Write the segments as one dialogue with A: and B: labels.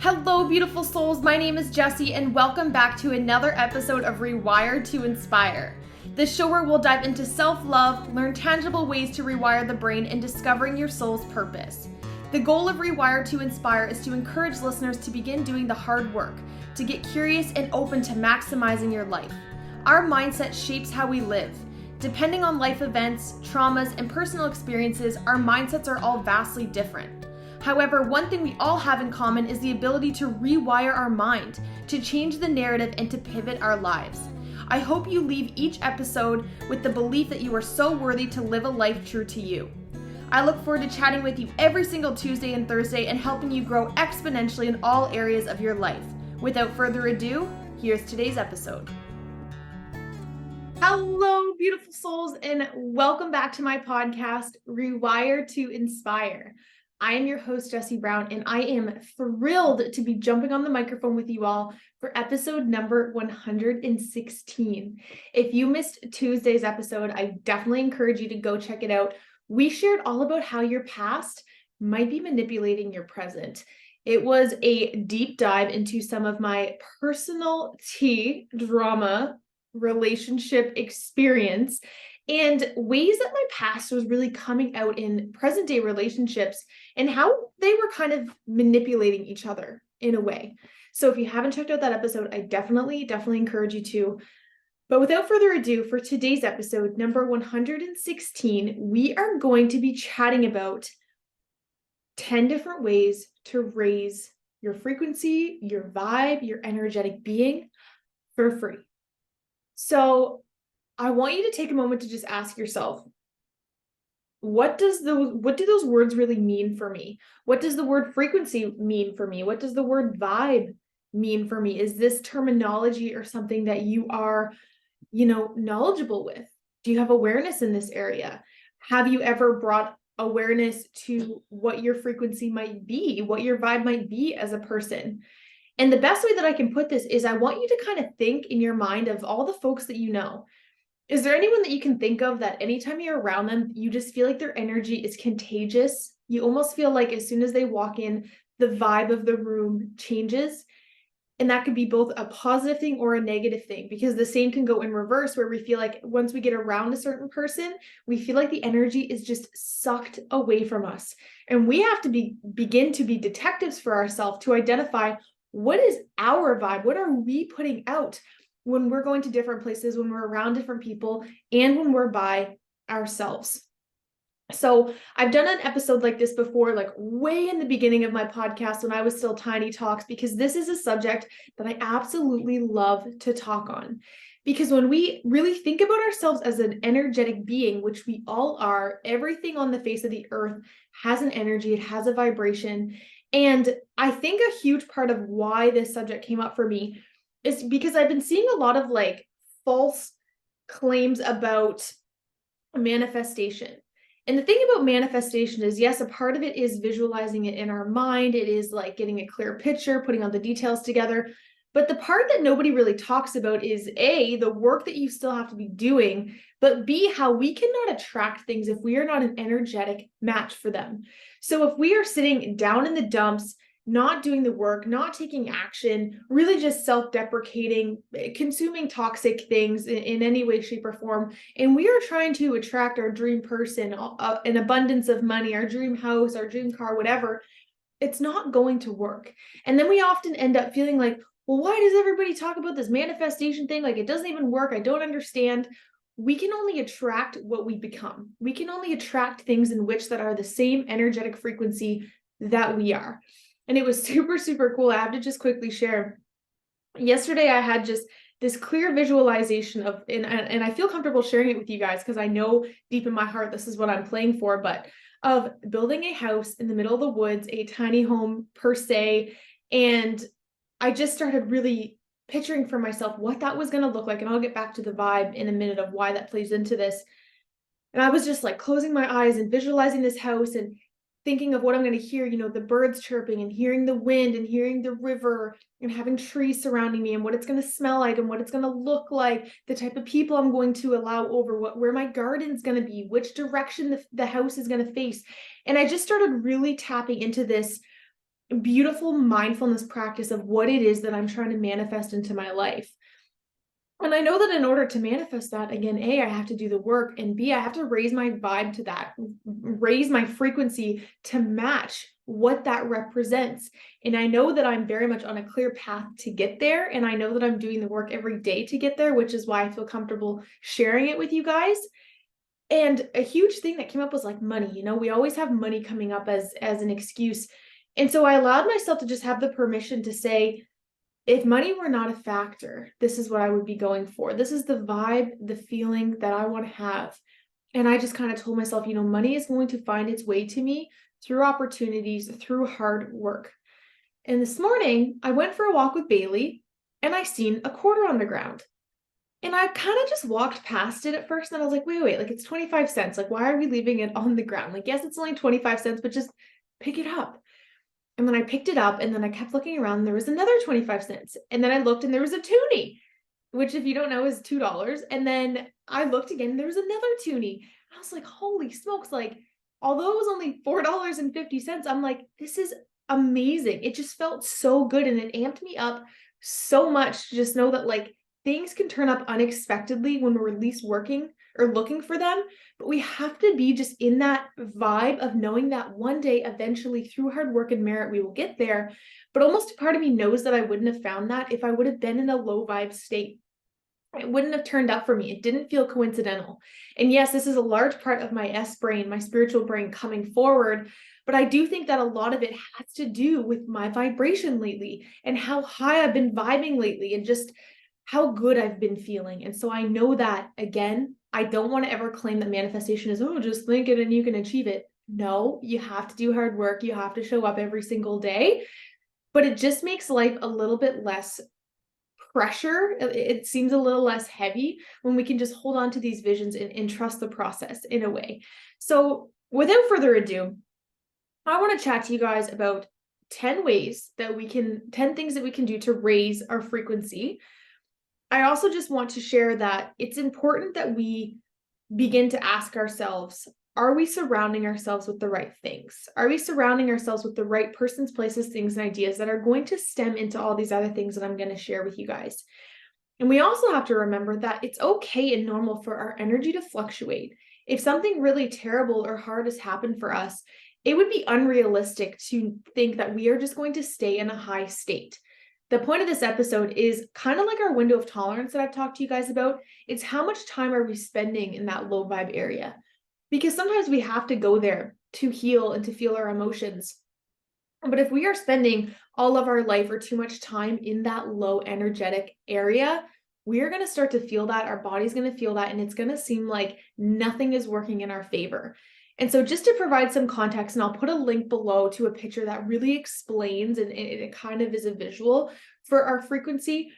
A: Hello, beautiful souls. My name is Jessie, and welcome back to another episode of Rewired to Inspire. The show where we'll dive into self-love, learn tangible ways to rewire the brain, and discovering your soul's purpose. The goal of Rewired to Inspire is to encourage listeners to begin doing the hard work, to get curious and open to maximizing your life. Our mindset shapes how we live. Depending on life events, traumas, and personal experiences, our mindsets are all vastly different. However, one thing we all have in common is the ability to rewire our mind, to change the narrative, and to pivot our lives. I hope you leave each episode with the belief that you are so worthy to live a life true to you. I look forward to chatting with you every single Tuesday and Thursday and helping you grow exponentially in all areas of your life. Without further ado, here's today's episode. Hello, beautiful souls, and welcome back to my podcast, Rewire to Inspire. I am your host, Jessie Brown, and I am thrilled to be jumping on the microphone with you all for episode number 116. If you missed Tuesday's episode, I definitely encourage you to go check it out. We shared all about how your past might be manipulating your present. It was a deep dive into some of my personal drama relationship experience and ways that my past was really coming out in present day relationships and how they were kind of manipulating each other in a way. So if you haven't checked out that episode, I definitely encourage you to. But without further ado, for today's episode, number 116, we are going to be chatting about 10 different ways to raise your frequency, your vibe, your energetic being for free. So I want you to take a moment to just ask yourself, what do those words really mean for me? What does the word frequency mean for me? What does the word vibe mean for me? Is this terminology or something that you are, knowledgeable with? Do you have awareness in this area? Have you ever brought awareness to what your frequency might be, what your vibe might be as a person? And the best way that I can put this is I want you to kind of think in your mind of all the folks that you know. Is there anyone that you can think of that anytime you're around them, you just feel like their energy is contagious? You almost feel like as soon as they walk in, the vibe of the room changes. And that could be both a positive thing or a negative thing, because the same can go in reverse, where we feel like once we get around a certain person, we feel like the energy is just sucked away from us. And we have to begin to be detectives for ourselves to identify what is our vibe? What are we putting out when we're going to different places, when we're around different people, and when we're by ourselves? So I've done an episode like this before, like way in the beginning of my podcast when I was still Tiny Talks, because this is a subject that I absolutely love to talk on. Because when we really think about ourselves as an energetic being, which we all are, everything on the face of the earth has an energy, it has a vibration. And I think a huge part of why this subject came up for me is because I've been seeing a lot of like false claims about manifestation. And the thing about manifestation is, yes, a part of it is visualizing it in our mind. It is like getting a clear picture, putting all the details together. But the part that nobody really talks about is A, the work that you still have to be doing, but B, how we cannot attract things if we are not an energetic match for them. So if we are sitting down in the dumps, not doing the work, not taking action, really just self-deprecating, consuming toxic things in any way, shape, or form, and we are trying to attract our dream person, an abundance of money, our dream house, our dream car, whatever, it's not going to work. And then we often end up feeling like, well, why does everybody talk about this manifestation thing? Like, it doesn't even work. I don't understand. We can only attract what we become. We can only attract things in which that are the same energetic frequency that we are. And it was super, super cool. I have to just quickly share. Yesterday, I had just this clear visualization of, and I feel comfortable sharing it with you guys because I know deep in my heart this is what I'm playing for, but of building a house in the middle of the woods, a tiny home per se. And I just started really picturing for myself what that was going to look like. And I'll get back to the vibe in a minute of why that plays into this. And I was just like closing my eyes and visualizing this house and thinking of what I'm going to hear, the birds chirping and hearing the wind and hearing the river and having trees surrounding me and what it's going to smell like and what it's going to look like, the type of people I'm going to allow over, where my garden's going to be, which direction the house is going to face. And I just started really tapping into this beautiful mindfulness practice of what it is that I'm trying to manifest into my life. And I know that in order to manifest that, again, A, I have to do the work, and B, I have to raise my vibe to that, raise my frequency to match what that represents. And I know that I'm very much on a clear path to get there. And I know that I'm doing the work every day to get there, which is why I feel comfortable sharing it with you guys. And a huge thing that came up was like money. You know, we always have money coming up as an excuse. And so I allowed myself to just have the permission to say, if money were not a factor, this is what I would be going for. This is the vibe, the feeling that I want to have. And I just kind of told myself, you know, money is going to find its way to me through opportunities, through hard work. And this morning, I went for a walk with Bailey and I seen a quarter on the ground. And I kind of just walked past it at first. And I was like, wait, like it's 25 cents. Like, why are we leaving it on the ground? Like, yes, it's only 25 cents, but just pick it up. And then I picked it up and then I kept looking around and there was another 25 cents. And then I looked and there was a toonie, which if you don't know is $2. And then I looked again and there was another toonie. I was like, holy smokes. Like, although it was only $4.50, I'm like, this is amazing. It just felt so good. And it amped me up so much to just know that like things can turn up unexpectedly when we're least working or looking for them, but we have to be just in that vibe of knowing that one day, eventually through hard work and merit, we will get there. But almost a part of me knows that I wouldn't have found that if I would have been in a low vibe state. It wouldn't have turned up for me. It didn't feel coincidental. And yes, this is a large part of my S brain, my spiritual brain coming forward. But I do think that a lot of it has to do with my vibration lately and how high I've been vibing lately and just how good I've been feeling. And so I know that, again, I don't want to ever claim that manifestation is, oh, just think it and you can achieve it. No, you have to do hard work. You have to show up every single day. But it just makes life a little bit less pressure. It seems a little less heavy when we can just hold on to these visions and trust the process in a way. So without further ado, I want to chat to you guys about 10 things that we can do to raise our frequency. I also just want to share that it's important that we begin to ask ourselves, are we surrounding ourselves with the right things? Are we surrounding ourselves with the right persons, places, things, and ideas that are going to stem into all these other things that I'm going to share with you guys? And we also have to remember that it's okay and normal for our energy to fluctuate. If something really terrible or hard has happened for us, it would be unrealistic to think that we are just going to stay in a high state. The point of this episode is kind of like our window of tolerance that I've talked to you guys about. It's how much time are we spending in that low vibe area? Because sometimes we have to go there to heal and to feel our emotions. But if we are spending all of our life or too much time in that low energetic area, we are going to start to feel that. Our body's going to feel that. And it's going to seem like nothing is working in our favor. And so just to provide some context, and I'll put a link below to a picture that really explains, and it kind of is a visual for our frequency.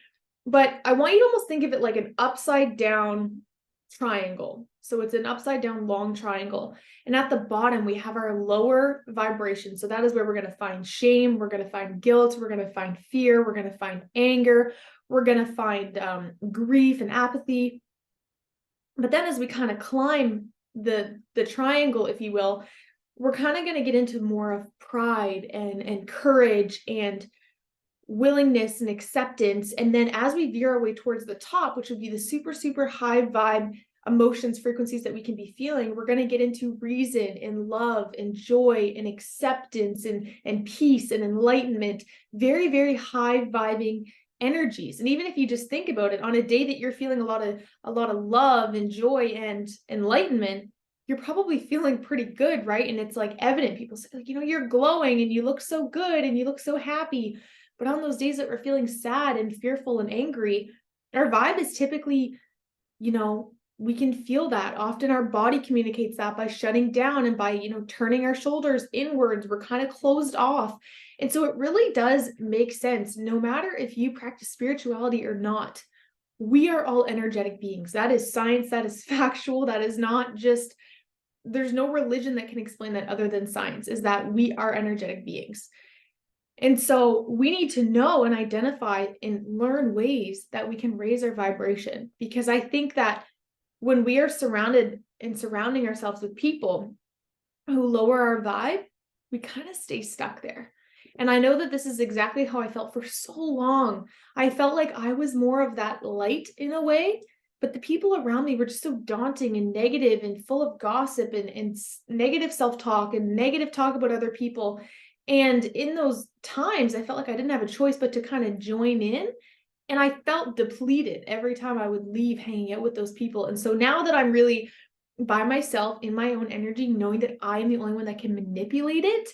A: But I want you to almost think of it like an upside down triangle. So it's an upside down long triangle. And at the bottom, we have our lower vibration. So that is where we're going to find shame. We're going to find guilt. We're going to find fear. We're going to find anger. We're going to find grief and apathy. But then as we kind of climb the triangle, if you will, we're kind of going to get into more of pride and courage and willingness and acceptance. And then as we veer our way towards the top, which would be the super, super high vibe emotions, frequencies that we can be feeling, we're going to get into reason and love and joy and acceptance and peace and enlightenment, very, very high vibing energies. And even if you just think about it, on a day that you're feeling a lot of love and joy and enlightenment, you're probably feeling pretty good, right? And it's like evident. People say, like, you know, you're glowing and you look so good and you look so happy. But on those days that we're feeling sad and fearful and angry, our vibe is typically, you know, we can feel that. Often our body communicates that by shutting down and by, you know, turning our shoulders inwards. We're kind of closed off. And so it really does make sense, no matter if you practice spirituality or not, we are all energetic beings. That is science. That is factual. That is not just, there's no religion that can explain that other than science, is that we are energetic beings. And so we need to know and identify and learn ways that we can raise our vibration, because I think that when we are surrounded and surrounding ourselves with people who lower our vibe, we kind of stay stuck there. And I know that this is exactly how I felt for so long. I felt like I was more of that light in a way, but the people around me were just so daunting and negative and full of gossip and negative self-talk and negative talk about other people. And in those times, I felt like I didn't have a choice but to kind of join in. And I felt depleted every time I would leave hanging out with those people. And so now that I'm really by myself in my own energy, knowing that I am the only one that can manipulate it,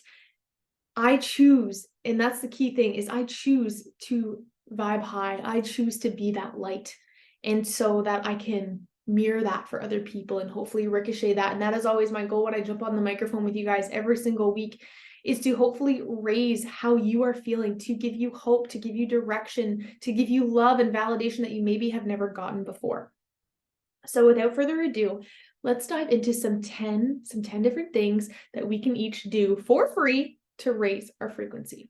A: I choose, and that's the key thing, is I choose to vibe high. I choose to be that light. And so that I can mirror that for other people and hopefully ricochet that. And that is always my goal when I jump on the microphone with you guys every single week, is to hopefully raise how you are feeling, to give you hope, to give you direction, to give you love and validation that you maybe have never gotten before. So without further ado, let's dive into some 10 different things that we can each do for free to raise our frequency.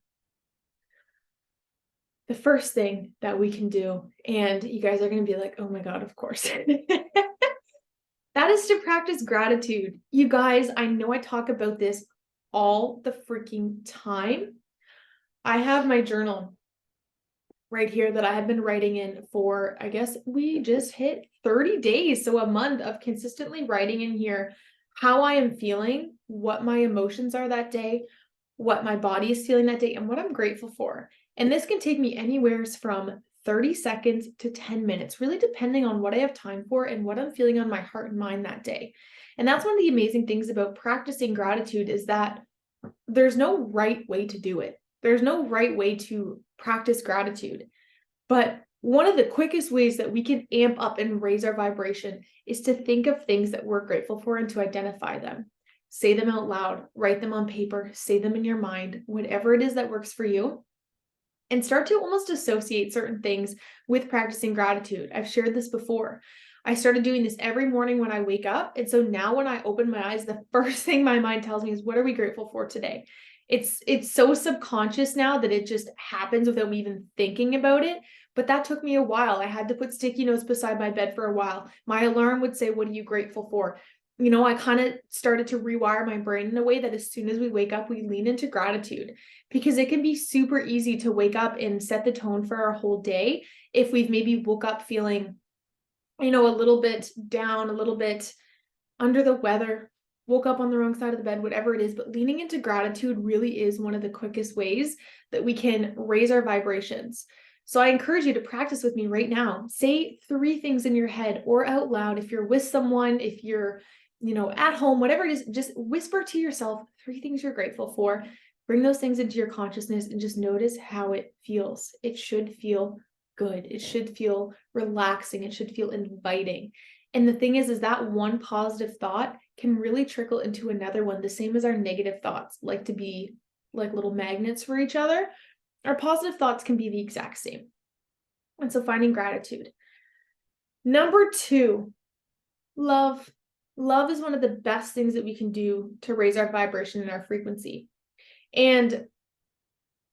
A: The first thing that we can do, and you guys are going to be like, oh my God, of course. That is to practice gratitude. You guys, I know I talk about this all the freaking time. I have my journal right here that I have been writing in for, I guess we just hit 30 days. So a month of consistently writing in here how I am feeling, what my emotions are that day, what my body is feeling that day, and what I'm grateful for. And this can take me anywhere from 30 seconds to 10 minutes, really depending on what I have time for and what I'm feeling on my heart and mind that day. And that's one of the amazing things about practicing gratitude, is that there's no right way to do it. There's no right way to practice gratitude. But one of the quickest ways that we can amp up and raise our vibration is to think of things that we're grateful for and to identify them. Say them out loud, write them on paper, say them in your mind, whatever it is that works for you. And start to almost associate certain things with practicing gratitude. I've shared this before. I started doing this every morning when I wake up. And so now when I open my eyes, the first thing my mind tells me is, what are we grateful for today? It's so subconscious now that it just happens without me even thinking about it. But that took me a while. I had to put sticky notes beside my bed for a while. My alarm would say, what are you grateful for? You know, I kind of started to rewire my brain in a way that as soon as we wake up, we lean into gratitude, because it can be super easy to wake up and set the tone for our whole day if we've maybe woke up feeling, you know, a little bit down, a little bit under the weather, woke up on the wrong side of the bed, whatever it is. But leaning into gratitude really is one of the quickest ways that we can raise our vibrations. So I encourage you to practice with me right now. Say 3 things in your head or out loud. If you're with someone, if you're, you know, at home, whatever it is, just whisper to yourself 3 things you're grateful for. Bring those things into your consciousness and just notice how it feels. It should feel good. It should feel relaxing. It should feel inviting. And the thing is that one positive thought can really trickle into another one, the same as our negative thoughts like to be like little magnets for each other. Our positive thoughts can be the exact same. And so finding gratitude. Number 2, love. Love is one of the best things that we can do to raise our vibration and our frequency. And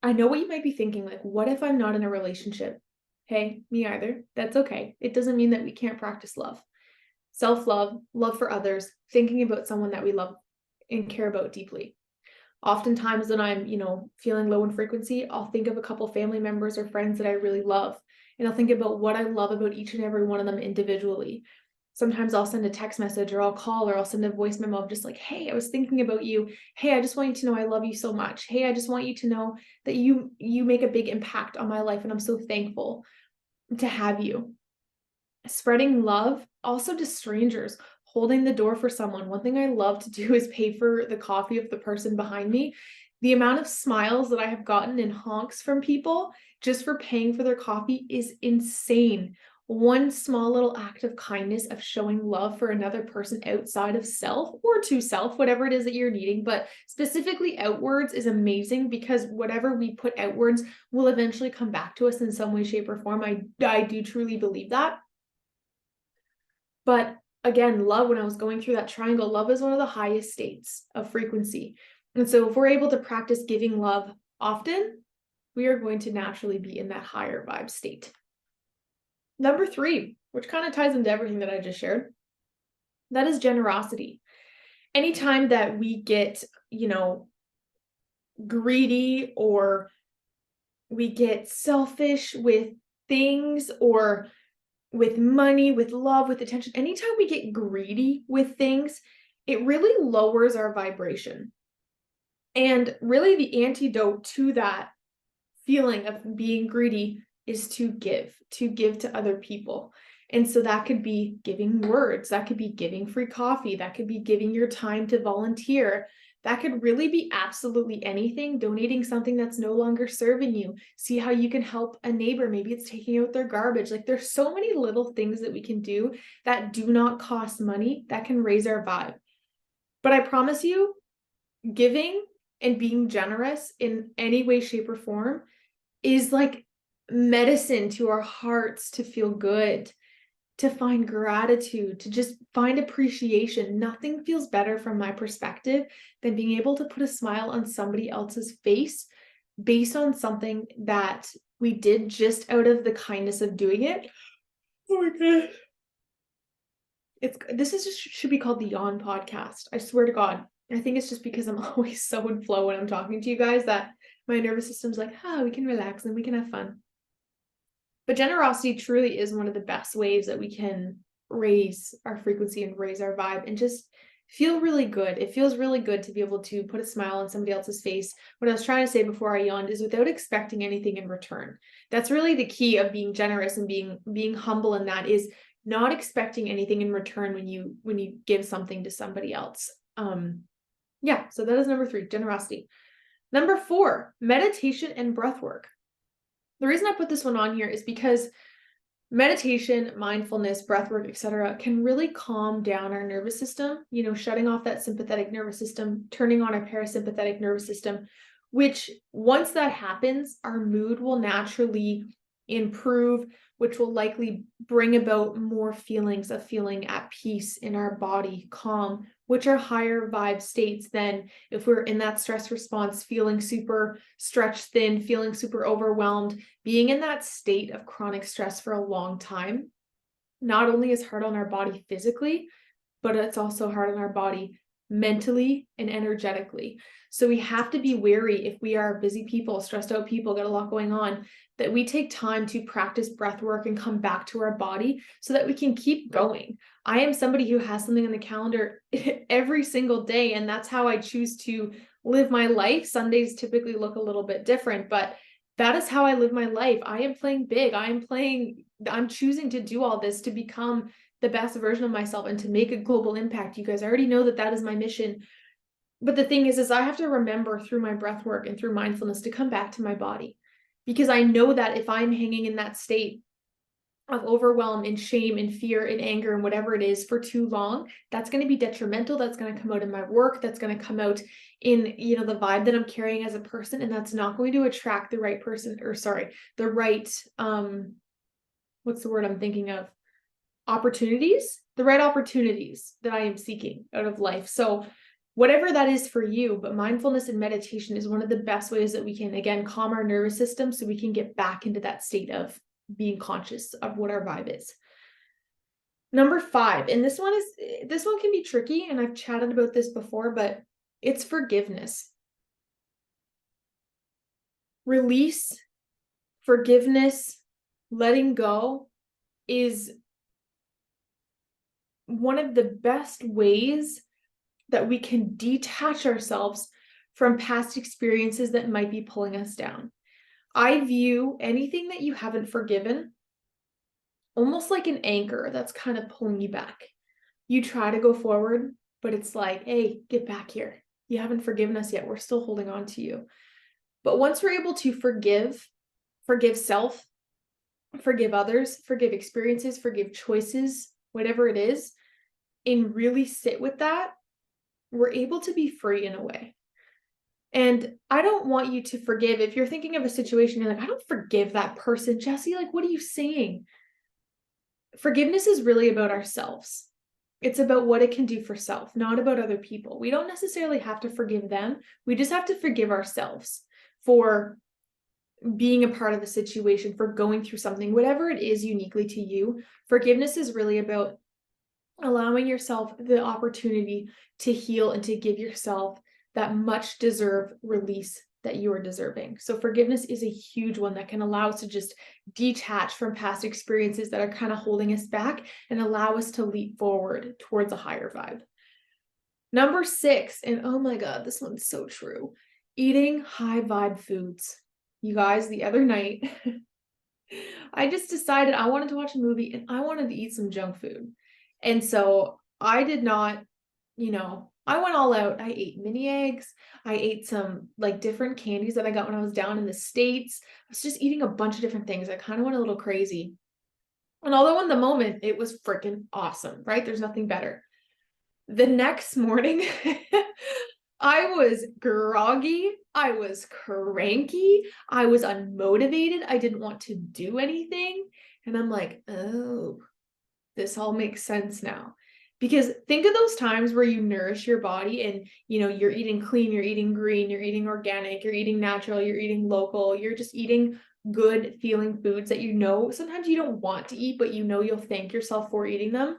A: I know what you might be thinking, like, what if I'm not in a relationship? Hey, me either. That's okay. It doesn't mean that we can't practice love. Self-love, love for others, thinking about someone that we love and care about deeply. Oftentimes when I'm, you know, feeling low in frequency, I'll think of a couple family members or friends that I really love. And I'll think about what I love about each and every one of them individually. Sometimes I'll send a text message or I'll call or I'll send a voice memo of just like, hey, I was thinking about you. Hey, I just want you to know I love you so much. Hey, I just want you to know that you make a big impact on my life and I'm so thankful to have you. Spreading love also to strangers, holding the door for someone. One thing I love to do is pay for the coffee of the person behind me. The amount of smiles that I have gotten in honks from people just for paying for their coffee is insane. One small little act of kindness of showing love for another person outside of self or to self, whatever it is that you're needing, but specifically outwards is amazing, because whatever we put outwards will eventually come back to us in some way, shape, or form. I do truly believe that. But again, love, when I was going through that triangle, love is one of the highest states of frequency. And so if we're able to practice giving love often, we are going to naturally be in that higher vibe state. Number 3, which kind of ties into everything that I just shared, that is generosity. Anytime that we get, you know, greedy or we get selfish with things or with money, with love, with attention, anytime we get greedy with things, it really lowers our vibration. And really the antidote to that feeling of being greedy is to give to other people. And so that could be giving words, that could be giving free coffee, that could be giving your time to volunteer. That could really be absolutely anything, donating something that's no longer serving you. See how you can help a neighbor. Maybe it's taking out their garbage. Like there's so many little things that we can do that do not cost money that can raise our vibe. But I promise you, giving and being generous in any way, shape, or form is like medicine to our hearts to feel good, to find gratitude, to just find appreciation. Nothing feels better from my perspective than being able to put a smile on somebody else's face based on something that we did just out of the kindness of doing it. Oh my God. This is just should be called the Yawn Podcast. I swear to God. I think it's just because I'm always so in flow when I'm talking to you guys that my nervous system's like, we can relax and we can have fun. But generosity truly is one of the best ways that we can raise our frequency and raise our vibe and just feel really good. It feels really good to be able to put a smile on somebody else's face. What I was trying to say before I yawned is without expecting anything in return. That's really the key of being generous and being humble in that is not expecting anything in return when you give something to somebody else. Yeah, so that is number 3, generosity. Number 4, meditation and breath work. The reason I put this one on here is because meditation, mindfulness, breathwork, etc., can really calm down our nervous system, shutting off that sympathetic nervous system, turning on our parasympathetic nervous system, which once that happens, our mood will naturally improve, which will likely bring about more feelings of feeling at peace in our body, calm, which are higher vibe states than if we're in that stress response, feeling super stretched thin, feeling super overwhelmed. Being in that state of chronic stress for a long time, not only is hard on our body physically, but it's also hard on our body mentally and energetically. So we have to be wary if we are busy people, stressed out people, got a lot going on, that we take time to practice breath work and come back to our body so that we can keep going. I am somebody who has something on the calendar every single day, and that's how I choose to live my life. Sundays typically look a little bit different, but that is how I live my life. I am playing big. I'm choosing to do all this to become the best version of myself and to make a global impact. You guys already know that that is my mission. But the thing is I have to remember through my breath work and through mindfulness to come back to my body, because I know that if I'm hanging in that state of overwhelm and shame and fear and anger and whatever it is for too long, that's going to be detrimental. That's going to come out in my work. That's going to come out in, the vibe that I'm carrying as a person. And that's not going to attract the right person, or sorry, the right, what's the word I'm thinking of? The right opportunities that I am seeking out of life. So whatever that is for you, but mindfulness and meditation is one of the best ways that we can, again, calm our nervous system so we can get back into that state of being conscious of what our vibe is. Number 5, and this one can be tricky, and I've chatted about this before, but it's forgiveness. Release, forgiveness, letting go is one of the best ways that we can detach ourselves from past experiences that might be pulling us down. I view anything that you haven't forgiven almost like an anchor that's kind of pulling you back. You try to go forward, but it's like, hey, get back here. You haven't forgiven us yet. We're still holding on to you. But once we're able to forgive self, forgive others, forgive experiences, forgive choices, whatever it is, and really sit with that, we're able to be free in a way. And I don't want you to forgive. If you're thinking of a situation, you're like, I don't forgive that person, Jessie. Like, what are you saying? Forgiveness is really about ourselves. It's about what it can do for self, not about other people. We don't necessarily have to forgive them. We just have to forgive ourselves for being a part of the situation, for going through something, whatever it is uniquely to you. Forgiveness is really about allowing yourself the opportunity to heal and to give yourself that much deserved release that you are deserving. So forgiveness is a huge one that can allow us to just detach from past experiences that are kind of holding us back and allow us to leap forward towards a higher vibe. Number 6, and oh my God, this one's so true. Eating high vibe foods. You guys, the other night, I just decided I wanted to watch a movie and I wanted to eat some junk food. And so I did not, I went all out. I ate mini eggs. I ate some like different candies that I got when I was down in the States. I was just eating a bunch of different things. I kind of went a little crazy. And although in the moment it was freaking awesome, right? There's nothing better. The next morning, I was groggy. I was cranky. I was unmotivated. I didn't want to do anything. And I'm like, oh, this all makes sense now. Because think of those times where you nourish your body and, you're eating clean, you're eating green, you're eating organic, you're eating natural, you're eating local, you're just eating good feeling foods that sometimes you don't want to eat, but you'll thank yourself for eating them.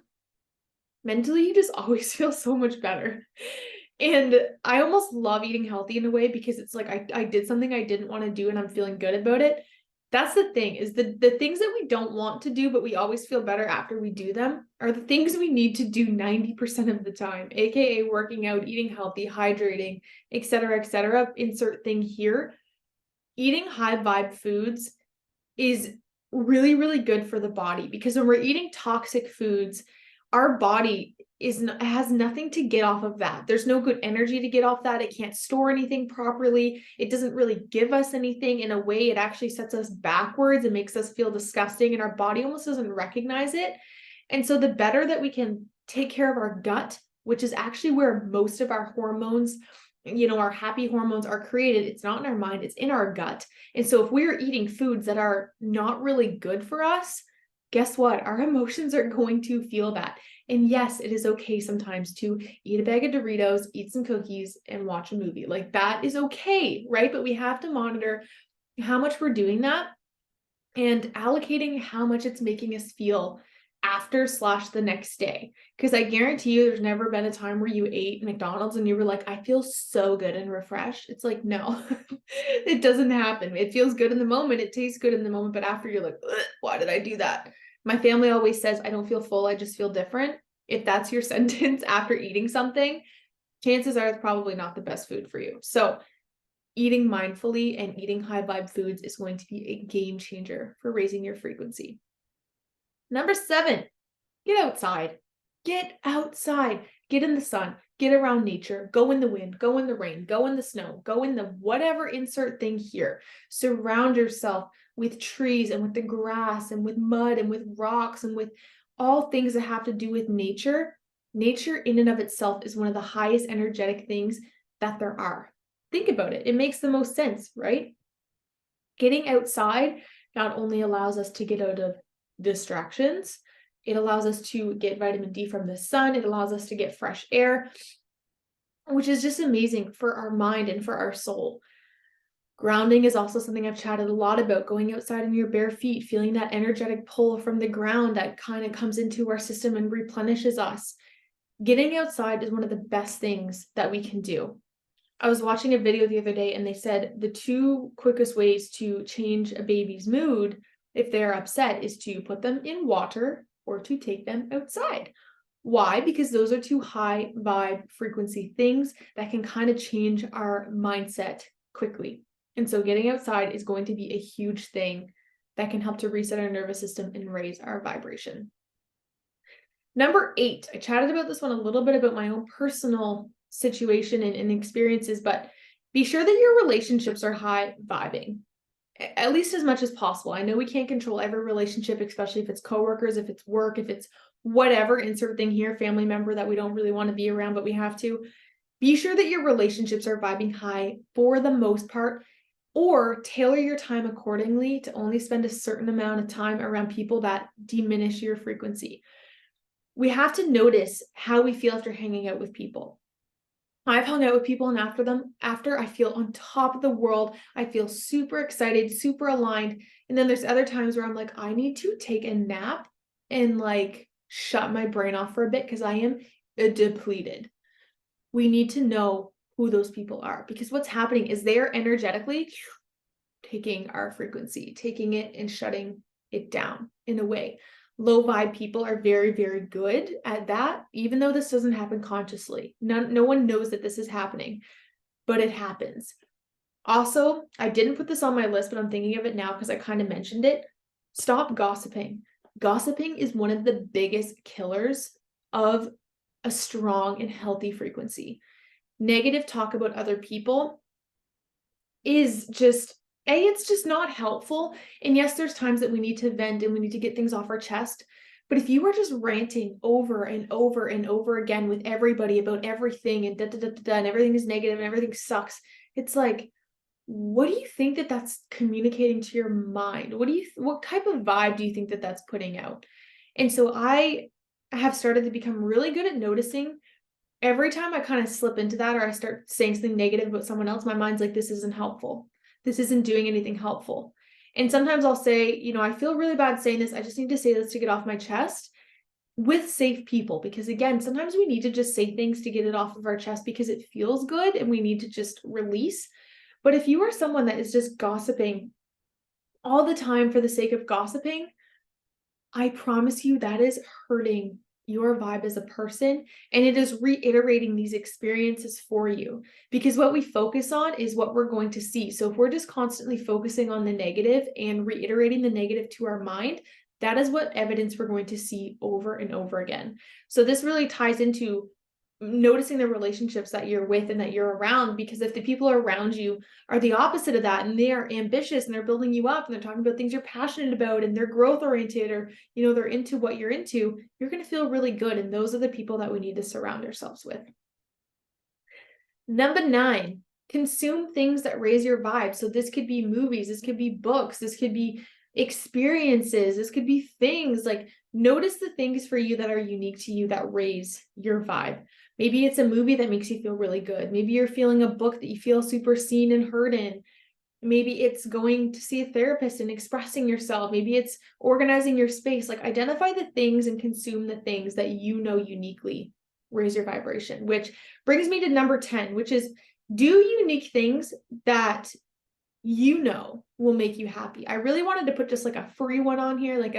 A: Mentally, you just always feel so much better. And I almost love eating healthy in a way because it's like I did something I didn't want to do and I'm feeling good about it. That's the thing, is the things that we don't want to do, but we always feel better after we do them, are the things we need to do 90% of the time, aka working out, eating healthy, hydrating, etc. Insert thing here. Eating high vibe foods is really, really good for the body, because when we're eating toxic foods, our body has nothing to get off of that. There's no good energy to get off that. It can't store anything properly. It doesn't really give us anything. In a way, it actually sets us backwards and makes us feel disgusting, and our body almost doesn't recognize it. And so the better that we can take care of our gut, which is actually where most of our hormones, our happy hormones are created. It's not in our mind, it's in our gut. And so if we're eating foods that are not really good for us, guess what? Our emotions are going to feel that. And yes, it is okay sometimes to eat a bag of Doritos, eat some cookies, and watch a movie. Like, that is okay, right? But we have to monitor how much we're doing that and allocating how much it's making us feel after / the next day. Because I guarantee you there's never been a time where you ate McDonald's and you were like, I feel so good and refreshed. It's like, no, it doesn't happen. It feels good in the moment. It tastes good in the moment. But after, you're like, why did I do that? My family always says, I don't feel full, I just feel different. If that's your sentence after eating something, chances are it's probably not the best food for you. So eating mindfully and eating high vibe foods is going to be a game changer for raising your frequency. Number 7, get outside. Get outside. Get in the sun. Get around nature. Go in the wind. Go in the rain. Go in the snow. Go in the whatever insert thing here. Surround yourself with trees and with the grass and with mud and with rocks and with all things that have to do with nature. Nature in and of itself is one of the highest energetic things that there are. Think about it. It makes the most sense, right? Getting outside not only allows us to get out of distractions, it allows us to get vitamin D from the sun. It allows us to get fresh air, which is just amazing for our mind and for our soul. Grounding is also something I've chatted a lot about, going outside in your bare feet, feeling that energetic pull from the ground that kind of comes into our system and replenishes us. Getting outside is one of the best things that we can do. I was watching a video the other day and they said the 2 quickest ways to change a baby's mood if they're upset is to put them in water or to take them outside. Why? Because those are 2 high vibe frequency things that can kind of change our mindset quickly. And so getting outside is going to be a huge thing that can help to reset our nervous system and raise our vibration. Number 8, I chatted about this one a little bit about my own personal situation and experiences, but be sure that your relationships are high vibing, at least as much as possible. I know we can't control every relationship, especially if it's coworkers, if it's work, if it's whatever, insert thing here, family member that we don't really want to be around, but we have to. Be sure that your relationships are vibing high for the most part, or tailor your time accordingly to only spend a certain amount of time around people that diminish your frequency. We have to notice how we feel after hanging out with people. I've hung out with people and after I feel on top of the world. I feel super excited, super aligned. And then there's other times where I'm like, I need to take a nap and like shut my brain off for a bit because I am depleted. We need to know who those people are, because what's happening is they are energetically taking our frequency, taking it and shutting it down in a way. Low vibe people are very, very good at that, even though this doesn't happen consciously. No one knows that this is happening, but it happens. Also, I didn't put this on my list, but I'm thinking of it now because I kind of mentioned it. Stop gossiping. Gossiping is one of the biggest killers of a strong and healthy frequency. Negative talk about other people is just, it's just not helpful. And yes, there's times that we need to vent and we need to get things off our chest. But if you are just ranting over and over and over again with everybody about everything and and everything is negative and everything sucks, it's like, what do you think that that's communicating to your mind? What type of vibe do you think that that's putting out? And so I have started to become really good at noticing every time I kind of slip into that, or I start saying something negative about someone else, my mind's like, this isn't helpful. This isn't doing anything helpful. And sometimes I'll say, I feel really bad saying this. I just need to say this to get off my chest with safe people. Because again, sometimes we need to just say things to get it off of our chest because it feels good and we need to just release. But if you are someone that is just gossiping all the time for the sake of gossiping, I promise you that is hurting your vibe as a person, and it is reiterating these experiences for you, because what we focus on is what we're going to see. So if we're just constantly focusing on the negative and reiterating the negative to our mind, that is what evidence we're going to see over and over again. So this really ties into noticing the relationships that you're with and that you're around, because if the people around you are the opposite of that and they are ambitious and they're building you up and they're talking about things you're passionate about and they're growth oriented, or they're into what you're into, you're going to feel really good. And those are the people that we need to surround ourselves with. Number 9, consume things that raise your vibe. So this could be movies, this could be books, this could be experiences, this could be things. Like, notice the things for you that are unique to you that raise your vibe. Maybe it's a movie that makes you feel really good. Maybe you're feeling a book that you feel super seen and heard in. Maybe it's going to see a therapist and expressing yourself. Maybe it's organizing your space. Like, identify the things and consume the things that uniquely raise your vibration, which brings me to number 10, which is do unique things that will make you happy. I really wanted to put just like a free one on here, like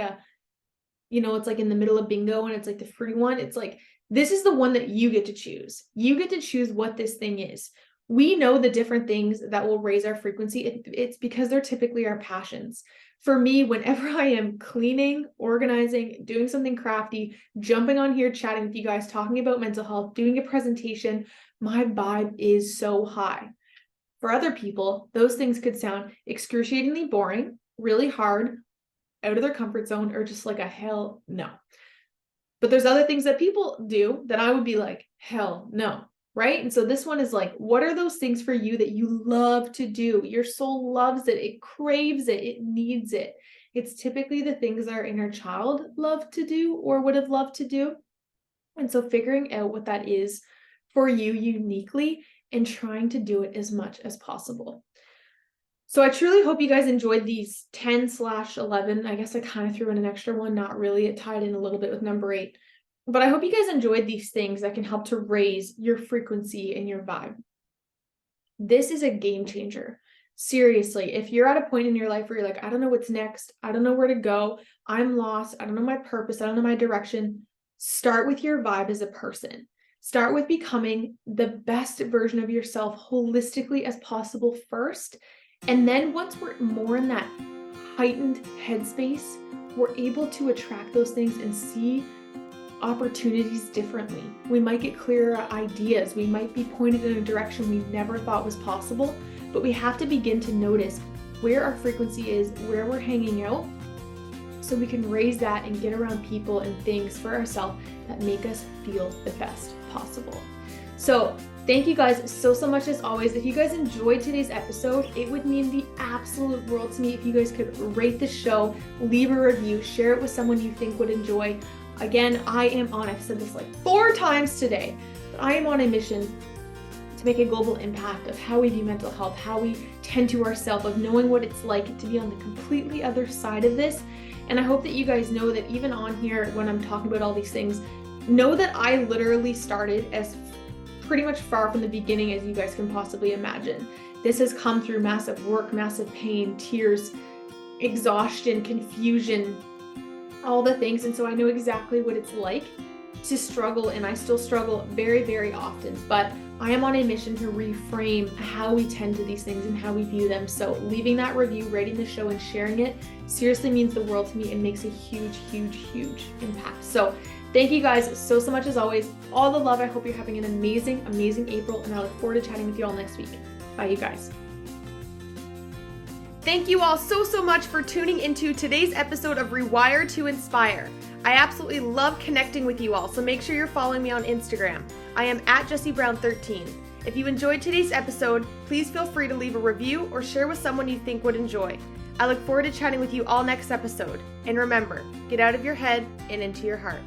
A: it's like in the middle of bingo and it's like the free one. It's like, this is the one that you get to choose. You get to choose what this thing is. We know the different things that will raise our frequency. It's because they're typically our passions. For me, whenever I am cleaning, organizing, doing something crafty, jumping on here, chatting with you guys, talking about mental health, doing a presentation, my vibe is so high. For other people, those things could sound excruciatingly boring, really hard, out of their comfort zone, or just like a hell no. But there's other things that people do that I would be like, hell no, right? And so this one is like, what are those things for you that you love to do? Your soul loves it. It craves it. It needs it. It's typically the things that our inner child loved to do or would have loved to do. And so figuring out what that is for you uniquely and trying to do it as much as possible. So I truly hope you guys enjoyed these 10/11. I guess I kind of threw in an extra one, not really. It tied in a little bit with number 8. But I hope you guys enjoyed these things that can help to raise your frequency and your vibe. This is a game changer. Seriously, if you're at a point in your life where you're like, I don't know what's next, I don't know where to go, I'm lost, I don't know my purpose, I don't know my direction, start with your vibe as a person. Start with becoming the best version of yourself holistically as possible first. And then once we're more in that heightened headspace, we're able to attract those things and see opportunities differently. We might get clearer ideas. We might be pointed in a direction we never thought was possible, but we have to begin to notice where our frequency is, where we're hanging out, so we can raise that and get around people and things for ourselves that make us feel the best possible. So thank you guys so much as always. If you guys enjoyed today's episode, it would mean the absolute world to me if you guys could rate the show, leave a review, share it with someone you think would enjoy. Again, I've said this like 4 times today, but I am on a mission to make a global impact of how we view mental health, how we tend to ourselves, of knowing what it's like to be on the completely other side of this. And I hope that you guys know that even on here, when I'm talking about all these things, know that I literally started as pretty much far from the beginning as you guys can possibly imagine. This has come through massive work, massive pain, tears, exhaustion, confusion, all the things. And so I know exactly what it's like to struggle, and I still struggle very, very often, but I am on a mission to reframe how we tend to these things and how we view them. So leaving that review, rating the show, and sharing it seriously means the world to me and makes a huge, huge, huge impact. So thank you guys so much as always. All the love. I hope you're having an amazing, amazing April, and I look forward to chatting with you all next week. Bye, you guys. Thank you all so much for tuning into today's episode of Rewire to Inspire. I absolutely love connecting with you all, so make sure you're following me on Instagram. I am at JessieBrown13. If you enjoyed today's episode, please feel free to leave a review or share with someone you think would enjoy. I look forward to chatting with you all next episode. And remember, get out of your head and into your heart.